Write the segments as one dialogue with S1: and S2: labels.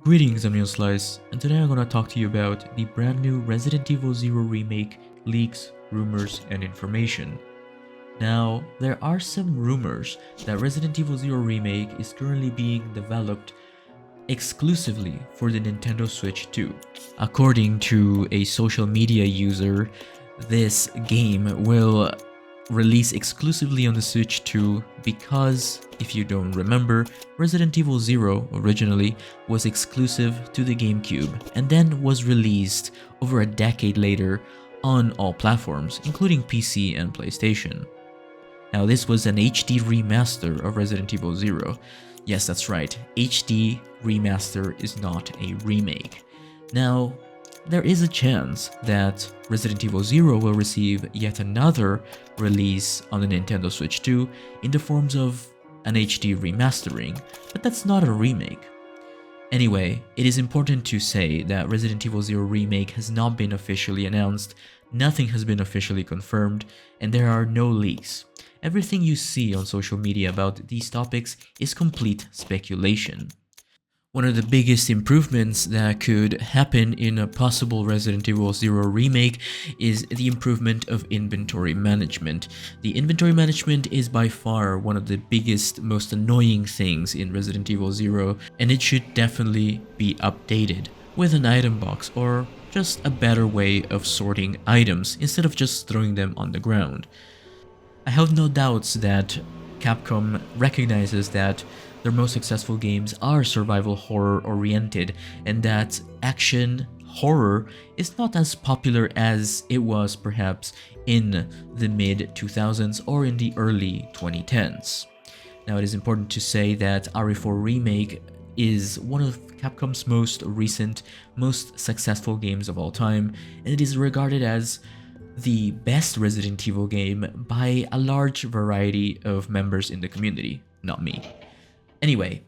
S1: Greetings, I'm Slice, and today I'm gonna talk to you about the brand new Resident Evil 0 Remake leaks, rumors, and information. Now, there are some rumors that Resident Evil 0 Remake is currently being developed exclusively for the Nintendo Switch 2. According to a social media user, this game will release exclusively on the Switch 2 because, if you don't remember, Resident Evil 0 originally was exclusive to the GameCube and then was released over a decade later on all platforms, including PC and PlayStation. Now, this was an HD remaster of Resident Evil 0. Yes, that's right, HD remaster is not a remake. Now, there is a chance that Resident Evil 0 will receive yet another release on the Nintendo Switch 2 in the forms of an HD remastering, but that's not a remake. Anyway, it is important to say that Resident Evil 0 Remake has not been officially announced, nothing has been officially confirmed, and there are no leaks. Everything you see on social media about these topics is complete speculation. One of the biggest improvements that could happen in a possible Resident Evil 0 remake is the improvement of inventory management. The inventory management is by far one of the biggest, most annoying things in Resident Evil 0, and it should definitely be updated with an item box or just a better way of sorting items instead of just throwing them on the ground. I have no doubts that Capcom recognizes that their most successful games are survival horror oriented and that action horror is not as popular as it was perhaps in the mid 2000s or in the early 2010s. Now, it is important to say that RE0 Remake is one of Capcom's most recent, most successful games of all time, and it is regarded as the best Resident Evil game by a large variety of members in the community, not me. Anyway,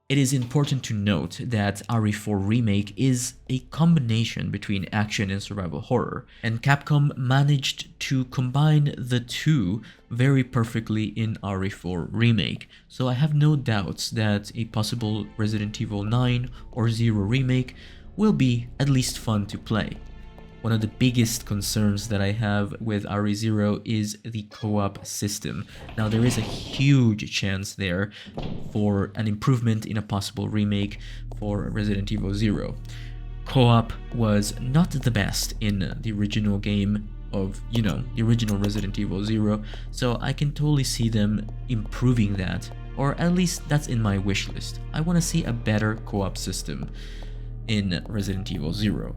S1: it is important to note that RE0 Remake is a combination between action and survival horror, and Capcom managed to combine the two very perfectly in RE0 Remake, so I have no doubts that a possible Resident Evil 9 or 0 Remake will be at least fun to play. One of the biggest concerns that I have with RE0 is the co-op system. Now, there is a huge chance there for an improvement in a possible remake for Resident Evil 0. Co-op was not the best in the original game of, the original Resident Evil 0, so I can totally see them improving that, or at least that's in my wish list. I want to see a better co-op system in Resident Evil 0.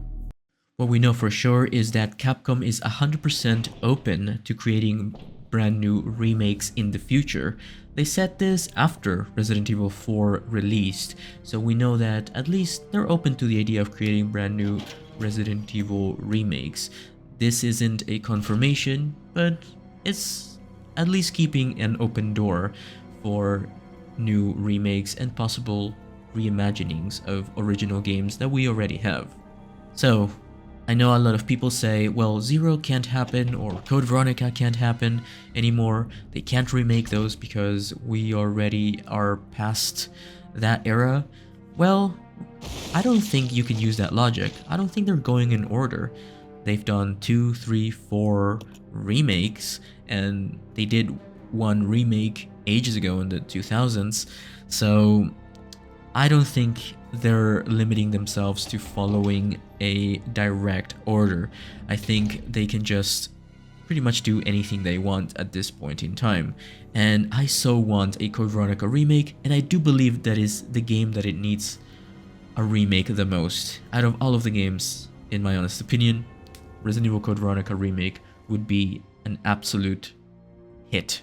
S1: What we know for sure is that Capcom is 100% open to creating brand new remakes in the future. They said this after Resident Evil 4 released, so we know that at least they're open to the idea of creating brand new Resident Evil remakes. This isn't a confirmation, but it's at least keeping an open door for new remakes and possible reimaginings of original games that we already have. So, I know a lot of people say, well, 0 can't happen or Code Veronica can't happen anymore. They can't remake those because we already are past that era. Well, I don't think you can use that logic. I don't think they're going in order. They've done 2, 3, 4 remakes, and they did one remake ages ago in the 2000s. So I don't think they're limiting themselves to following a direct order. I think they can just pretty much do anything they want at this point in time. And I so want a Code Veronica remake, and I do believe that is the game that it needs a remake the most. Out of all of the games, in my honest opinion, Resident Evil Code Veronica Remake would be an absolute hit.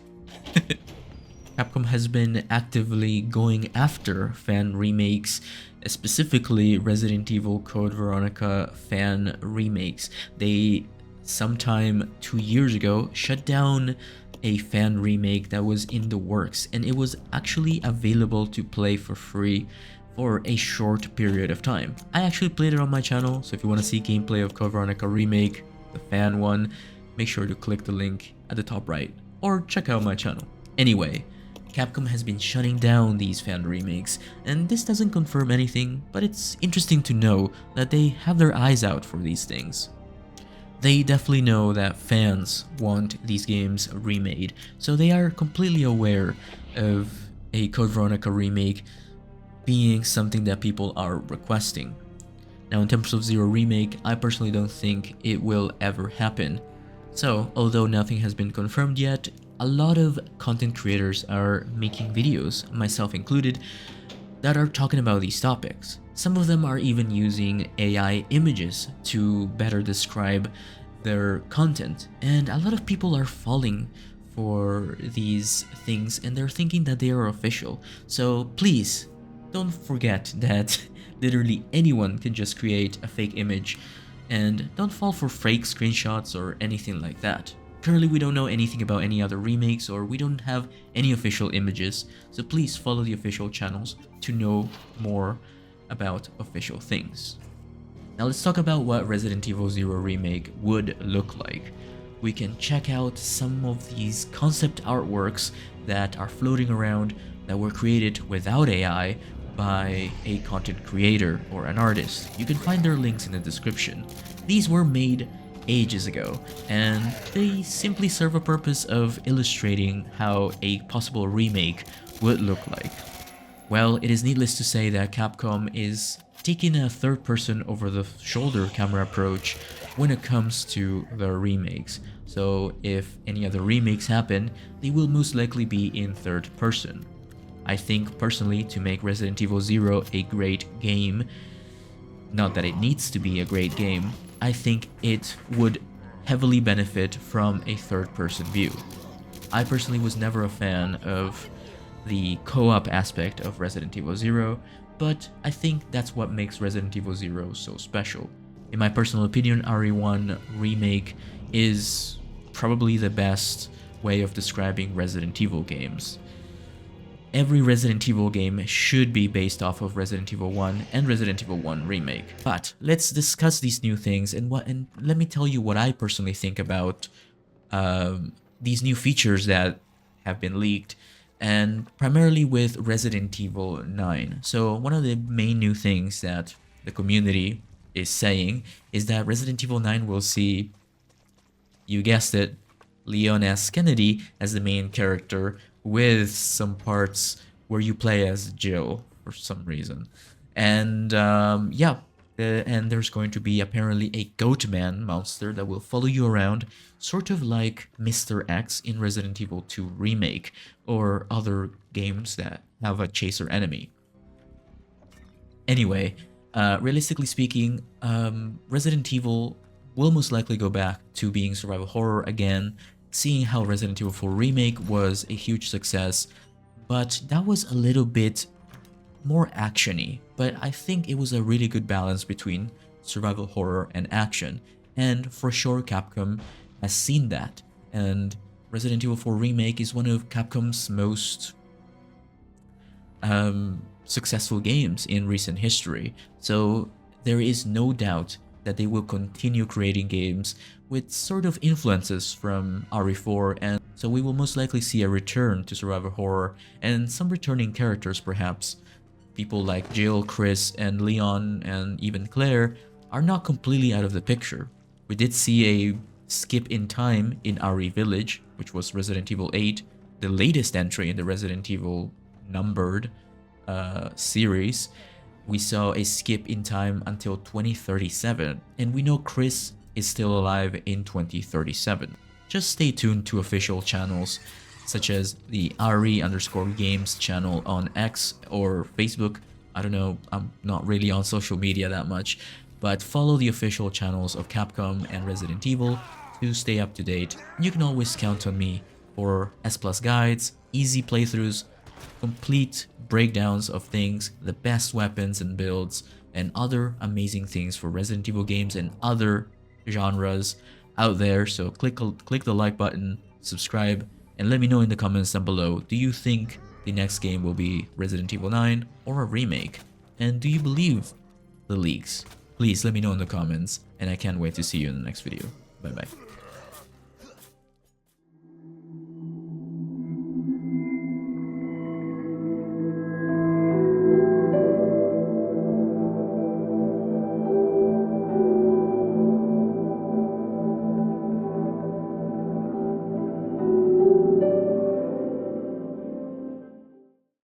S1: Capcom has been actively going after fan remakes, specifically Resident Evil Code Veronica fan remakes. They, sometime 2 years ago, shut down a fan remake that was in the works, and it was actually available to play for free for a short period of time. I actually played it on my channel, so if you want to see gameplay of Code Veronica Remake, the fan one, make sure to click the link at the top right, or check out my channel. Anyway, Capcom has been shutting down these fan remakes, and this doesn't confirm anything, but it's interesting to know that they have their eyes out for these things. They definitely know that fans want these games remade, so they are completely aware of a Code Veronica remake being something that people are requesting. Now, in terms of Zero Remake, I personally don't think it will ever happen. So, although nothing has been confirmed yet, a lot of content creators are making videos, myself included, that are talking about these topics. Some of them are even using AI images to better describe their content, and a lot of people are falling for these things and they're thinking that they are official. So please, don't forget that literally anyone can just create a fake image, and don't fall for fake screenshots or anything like that. Currently, we don't know anything about any other remakes, or we don't have any official images, so please follow the official channels to know more about official things. Now let's talk about what Resident Evil 0 Remake would look like. We can check out some of these concept artworks that are floating around that were created without AI by a content creator or an artist. You can find their links in the description. These were made ages ago, and they simply serve a purpose of illustrating how a possible remake would look like. Well, it is needless to say that Capcom is taking a third-person over-the-shoulder camera approach when it comes to their remakes. So if any other remakes happen, they will most likely be in third person. I think personally, to make Resident Evil 0 a great game, not that it needs to be a great game, I think it would heavily benefit from a third-person view. I personally was never a fan of the co-op aspect of Resident Evil 0, but I think that's what makes Resident Evil 0 so special. In my personal opinion, RE1 Remake is probably the best way of describing Resident Evil games. Every Resident Evil game should be based off of Resident Evil 1 and Resident Evil 1 Remake. But let's discuss these new things, and let me tell you what I personally think about these new features that have been leaked, and primarily with Resident Evil 9. So one of the main new things that the community is saying is that Resident Evil 9 will see, you guessed it, Leon S. Kennedy as the main character, with some parts where you play as Jill for some reason. And and there's going to be apparently a Goatman monster that will follow you around, sort of like Mr. X in Resident Evil 2 Remake, or other games that have a chaser enemy. Anyway, realistically speaking, Resident Evil will most likely go back to being survival horror again, seeing how Resident Evil 4 Remake was a huge success, but that was a little bit more action-y. But I think it was a really good balance between survival horror and action, and for sure Capcom has seen that, and Resident Evil 4 Remake is one of Capcom's most successful games in recent history, so there is no doubt that they will continue creating games with sort of influences from RE4, and so we will most likely see a return to survival horror and some returning characters perhaps. People like Jill, Chris, and Leon, and even Claire are not completely out of the picture. We did see a skip in time in RE Village, which was Resident Evil 8, the latest entry in the Resident Evil numbered series. We saw a skip in time until 2037, and we know Chris is still alive in 2037. Just stay tuned to official channels such as the RE_Games channel on X or Facebook. I don't know, I'm not really on social media that much, but follow the official channels of Capcom and Resident Evil to stay up to date. You can always count on me for S+ guides, easy playthroughs, complete breakdowns of things, the best weapons and builds, and other amazing things for Resident Evil games and other genres out there. So click the like button, subscribe, and let me know in the comments down below, do you think the next game will be Resident Evil 9 or a remake? And do you believe the leaks? Please let me know in the comments, and I can't wait to see you in the next video. Bye bye.